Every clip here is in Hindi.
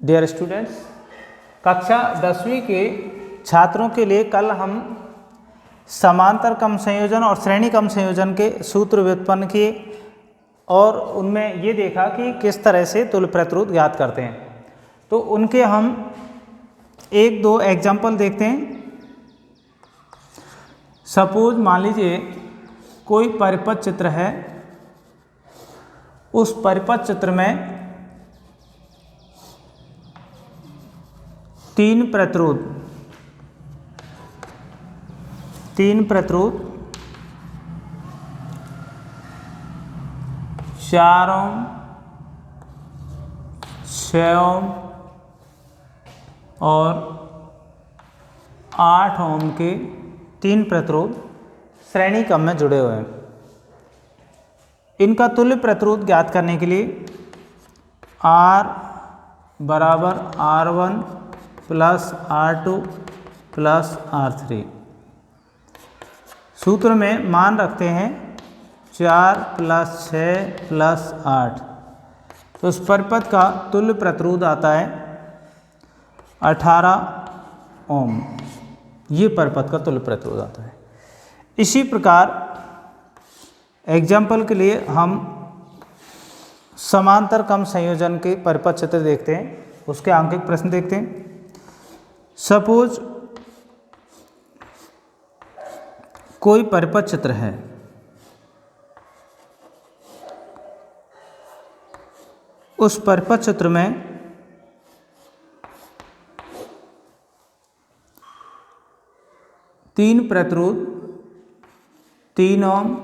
डियर स्टूडेंट्स, कक्षा 10वीं के छात्रों के लिए कल हम समांतर क्रम संयोजन और श्रेणी क्रम संयोजन के सूत्र व्युत्पन्न किए और उनमें ये देखा कि किस तरह से तुल्य प्रतिरोध ज्ञात करते हैं। तो उनके हम एक दो एग्जाम्पल देखते हैं। सपोज मान लीजिए कोई परिपथ चित्र है, उस परिपथ चित्र में तीन प्रतिरोध 4 ओम 6 ओम और 8 ओम के तीन प्रतिरोध श्रेणी क्रम में जुड़े हुए हैं। इनका तुल्य प्रतिरोध ज्ञात करने के लिए R बराबर R1 plus R2 plus R3 सूत्र में मान रखते हैं 4 प्लस 6 प्लस 8। तो उस परिपथ का तुल्य प्रतिरोध आता है 18 ओम। ये परिपथ का तुल्य प्रतिरोध आता है। इसी प्रकार एग्जाम्पल के लिए हम समांतर क्रम संयोजन के परिपथ चित्र देखते हैं, उसके आंकिक प्रश्न देखते हैं। सपोज कोई परिपथ चित्र है, उस परिपथ चित्र में तीन प्रतिरोध 3 ओम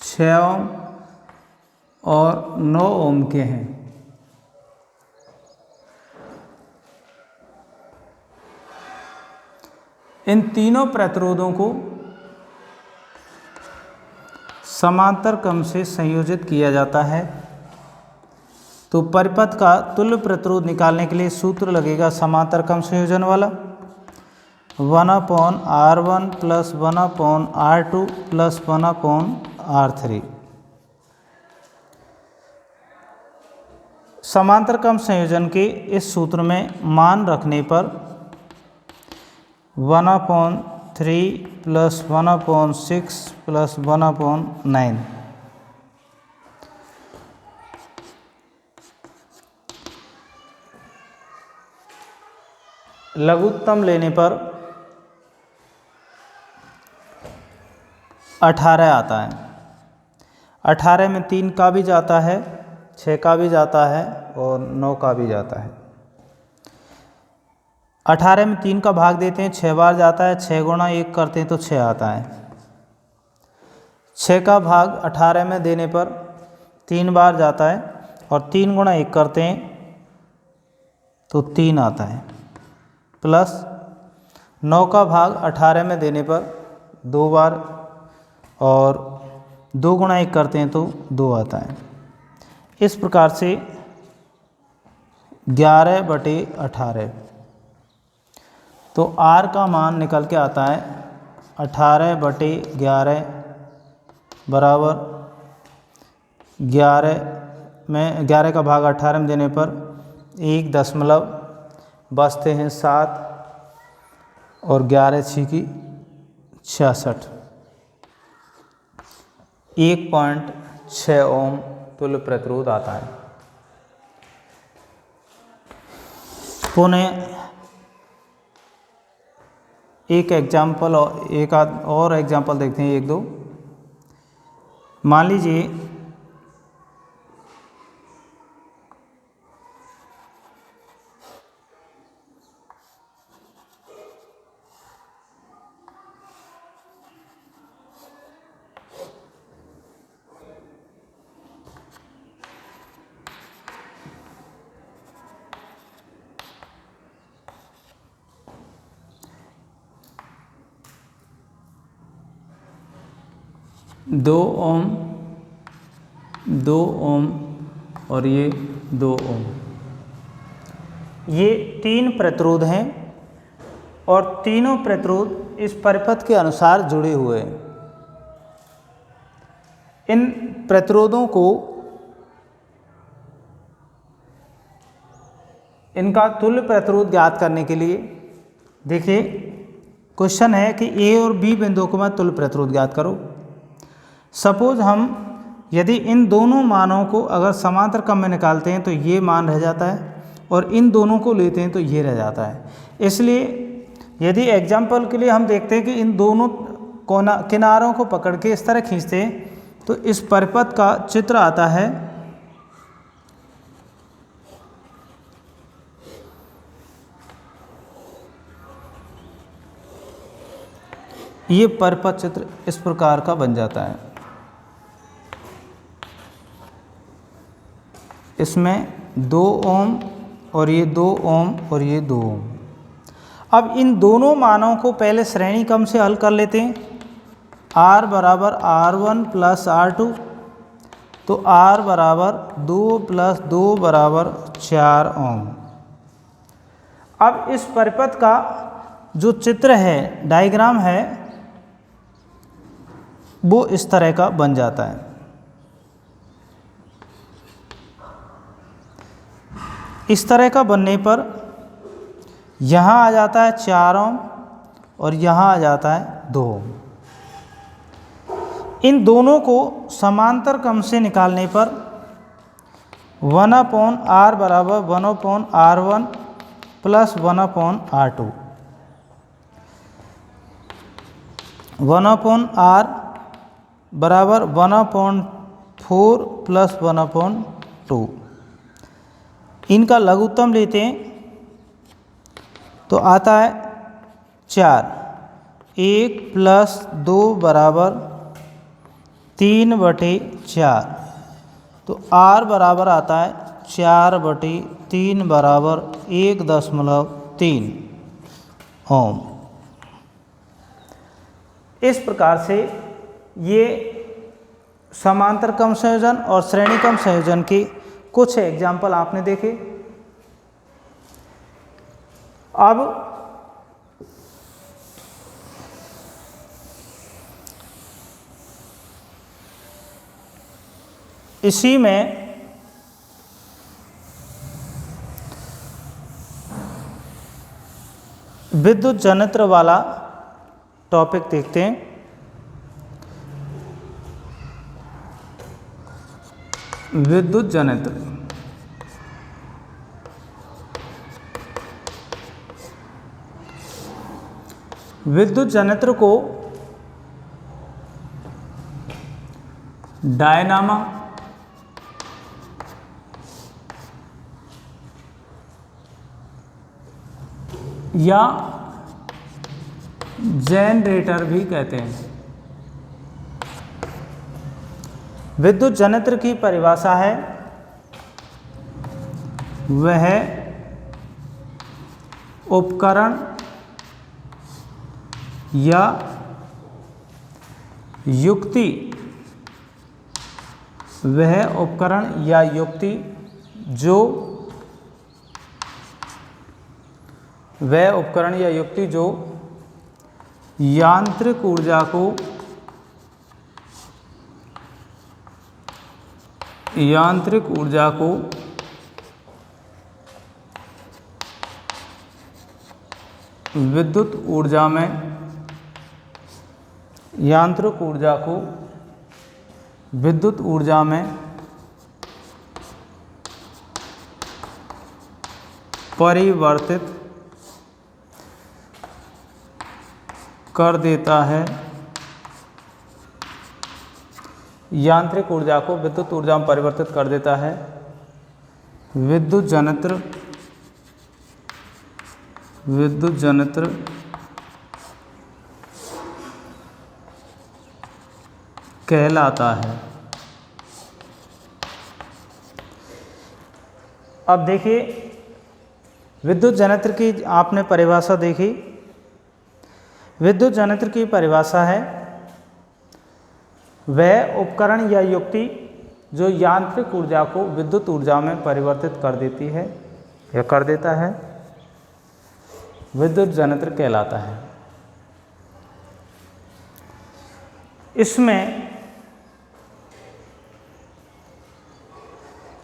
6 ओम और 9 ओम के हैं। इन तीनों प्रतिरोधों को समांतर क्रम से संयोजित किया जाता है। तो परिपथ का तुल्य प्रतिरोध निकालने के लिए सूत्र लगेगा समांतर क्रम संयोजन वाला 1/R1 plus 1/R2 plus 1/R3। समांतर क्रम संयोजन के इस सूत्र में मान रखने पर 1/3 प्लस 1/6 प्लस 1/9। लघुत्तम लेने पर 18 आता है। 18 में 3 का भी जाता है, 6 का भी जाता है और 9 का भी जाता है। 18 में 3 का भाग देते हैं, 6 बार जाता है। 6 गुणा 1 करते हैं तो 6 आता है। 6 का भाग 18 में देने पर 3 बार जाता है और 3 गुणा 1 करते हैं तो 3 आता है। प्लस 9 का भाग 18 में देने पर 2 बार और 2 गुणा 1 करते हैं तो 2 आता है। इस प्रकार से 11/18। तो R का मान निकल के आता है 18/11 बराबर 11 में 11 का भाग 18 में देने पर 1 दशमलव बचते हैं 7 और 11 6 66। 1.6 ओम तुल्य प्रतिरोध आता है। पुनः एक एग्जाम्पल और एक और एग्जाम्पल देखते हैं, एक दो। मान लीजिए दो ओम और ये 2 ओम। ये 3 प्रतिरोध हैं और तीनों प्रतिरोध इस परिपथ के अनुसार जुड़े हुए हैं। इन प्रतिरोधों को इनका तुल्य प्रतिरोध ज्ञात करने के लिए देखिए क्वेश्चन है कि ए और बी बिंदुओं को मैं तुल्य प्रतिरोध ज्ञात करो। सपोज हम यदि इन दोनों मानों को अगर समांतर क्रम में निकालते हैं तो ये मान रह जाता है और इन दोनों को लेते हैं तो ये रह जाता है। इसलिए यदि एग्जाम्पल के लिए हम देखते हैं कि इन दोनों किनारों को पकड़ के इस तरह खींचते हैं तो इस परिपथ का चित्र आता है ये परिपथ चित्र इस प्रकार का बन जाता है। इसमें 2 ओम और ये 2 ओम और ये 2 ओम। अब इन दोनों मानों को पहले श्रेणी क्रम से हल कर लेते हैं। R बराबर R1 प्लस R2 तो R बराबर 2 प्लस 2 बराबर 4 ओम। अब इस परिपथ का जो चित्र है डायग्राम है वो इस तरह का बन जाता है। इस तरह का बनने पर यहाँ आ जाता है 4 ओम और यहाँ आ जाता है 2 ओम। इन दोनों को समांतर क्रम से निकालने पर 1/R बराबर 1/R1 प्लस 1/R2 1/R बराबर 1/4 प्लस 1/2। इनका लघुत्तम लेते हैं तो आता है 4। 1 प्लस 2 बराबर 3/4 तो R बराबर आता है 4/3 बराबर 1.3 ओम। इस प्रकार से ये समांतर क्रम संयोजन और श्रेणी क्रम संयोजन के कुछ एग्जाम्पल आपने देखे। अब इसी में विद्युत जनित्र वाला टॉपिक देखते हैं। विद्युत जनित्र विद्युत जनित्र को डायनामा या जनरेटर भी कहते हैं। विद्युत जनित्र की परिभाषा है वह उपकरण या युक्ति जो यांत्रिक ऊर्जा को विद्युत ऊर्जा में यांत्रिक ऊर्जा को विद्युत ऊर्जा में परिवर्तित कर देता है। यांत्रिक ऊर्जा को विद्युत ऊर्जा में परिवर्तित कर देता है। विद्युत जनित्र कहलाता है। अब देखिए विद्युत जनित्र की आपने परिभाषा देखी। विद्युत जनित्र की परिभाषा है वह उपकरण या युक्ति जो यांत्रिक ऊर्जा को विद्युत ऊर्जा में परिवर्तित कर देती है या कर देता है, विद्युत जनित्र कहलाता है। इसमें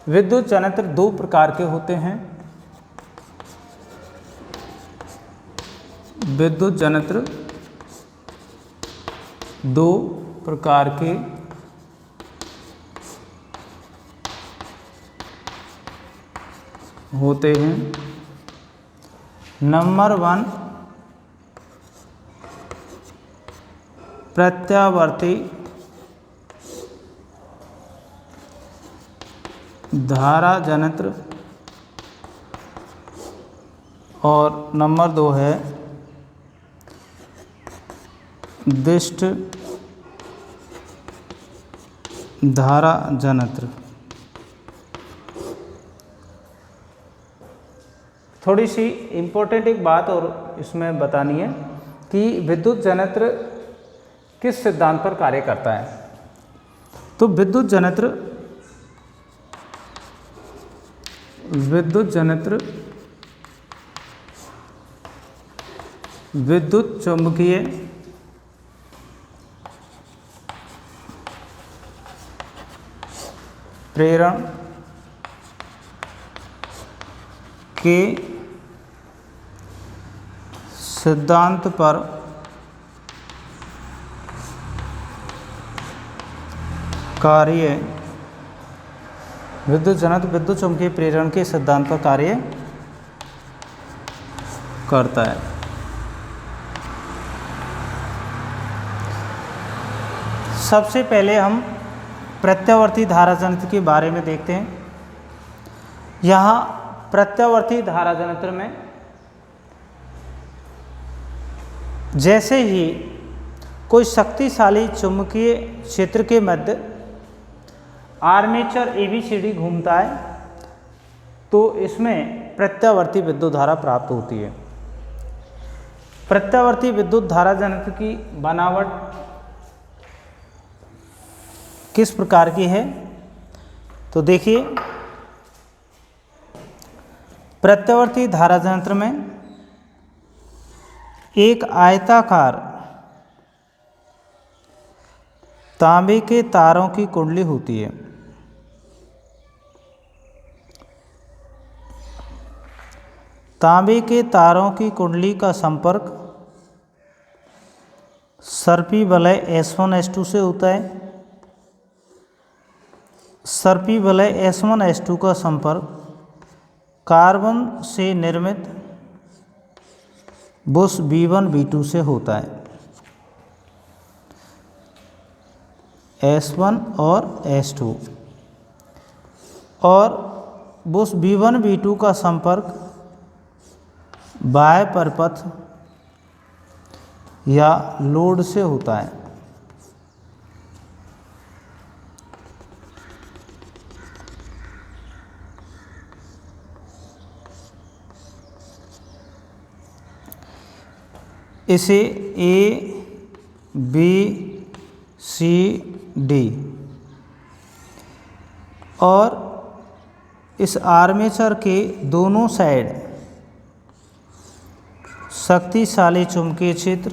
विद्युत जनित्र दो प्रकार के होते हैं। विद्युत जनित्र दो प्रकार के होते हैं। नंबर 1 प्रत्यावर्ती धारा जनित्र और नंबर 2 है दिष्ट धारा जनित्र। थोड़ी सी इम्पोर्टेंट एक बात और इसमें बतानी है कि विद्युत जनित्र किस सिद्धांत पर कार्य करता है। तो विद्युत जनित्र विद्युत चुम्बकीय प्रेरण के सिद्धांत पर कार्य विद्युत जनित्र विद्युत चुम्बकीय प्रेरण के सिद्धांत पर कार्य करता है। सबसे पहले हम प्रत्यावर्ती धारा जनित्र के बारे में देखते हैं। यहाँ प्रत्यावर्ती धारा जनित्र में जैसे ही कोई शक्तिशाली चुंबकीय क्षेत्र के मध्य आर्मेचर ABCD घूमता है तो इसमें प्रत्यावर्ती विद्युत धारा प्राप्त होती है। प्रत्यावर्ती विद्युत धारा जनित्र की बनावट किस प्रकार की है तो देखिए, प्रत्यावर्ती धारा जनित्र में एक आयताकार तांबे के तारों की कुंडली होती है। तांबे के तारों की कुंडली का संपर्क सर्पी वलय S1 S2 से होता है। सर्पी वलय S1 S2 का संपर्क कार्बन से निर्मित बुश B1 B2 से होता है। S1 और S2 और बुश B1 B2 का संपर्क बाह्य परिपथ या लोड से होता है। इसे ABCD और इस आर्मेचर के दोनों साइड शक्तिशाली चुंबकीय क्षेत्र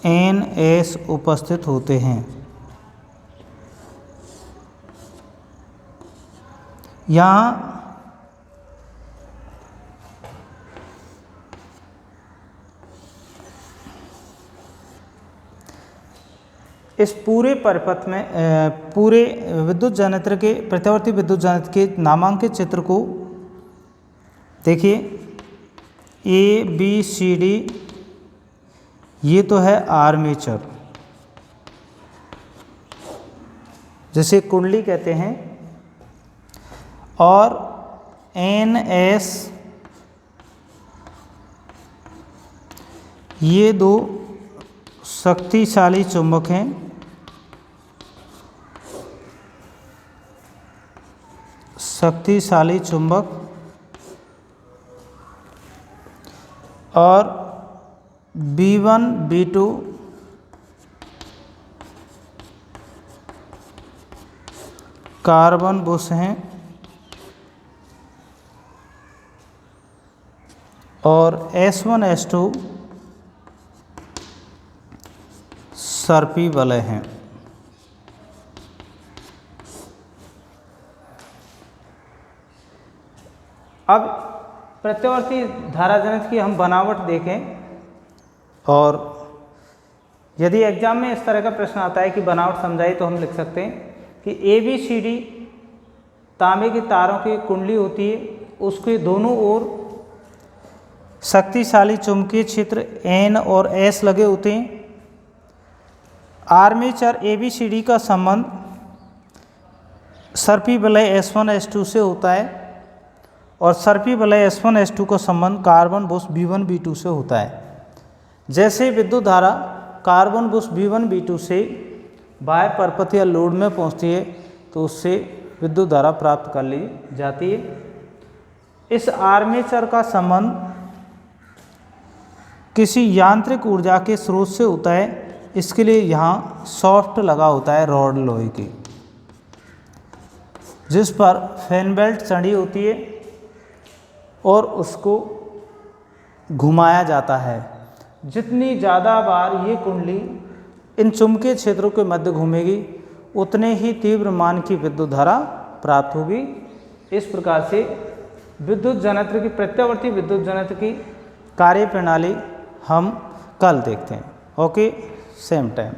NS उपस्थित होते हैं। यहाँ इस पूरे परिपथ में पूरे विद्युत जनित्र के प्रत्यावर्ती विद्युत जनित्र के नामांकित चित्र को देखिए। ABCD ये तो है आर्मेचर, जिसे कुंडली कहते हैं, और NS ये दो शक्तिशाली चुंबक हैं। शक्तिशाली चुंबक और B1 B2 कार्बन बुश हैं और S1 S2 सर्पी वलय हैं। अब प्रत्यावर्ती धारा जनित्र की हम बनावट देखें, और यदि एग्जाम में इस तरह का प्रश्न आता है कि बनावट समझाइए, तो हम लिख सकते हैं कि ABCD तांबे के तारों की कुंडली होती है, उसके दोनों ओर शक्तिशाली चुंबकीय क्षेत्र N और S लगे होते हैं। आर्मेचर ABCD का संबंध सर्पी वलय S1 S2 से होता है, और सर्पी वलय S1 S2 का संबंध कार्बन बुश B1 B2 से होता है। जैसे विद्युत धारा कार्बन बुश B1 B2 से बाह्य परपथ या लोड में पहुंचती है, तो उससे विद्युत धारा प्राप्त कर ली जाती है। इस आर्मेचर का संबंध किसी यांत्रिक ऊर्जा के स्रोत से होता है। इसके लिए यहाँ सॉफ्ट लगा होता है रॉड लोहे की, जिस पर फैन बेल्ट चढ़ी होती है और उसको घुमाया जाता है। जितनी ज़्यादा बार ये कुंडली इन चुंबकीय क्षेत्रों के मध्य घूमेगी, उतने ही तीव्र मान की विद्युत धारा प्राप्त होगी। इस प्रकार से विद्युत जनित्र की, प्रत्यावर्ती विद्युत जनित्र की कार्यप्रणाली हम कल देखते हैं। Okay, same time.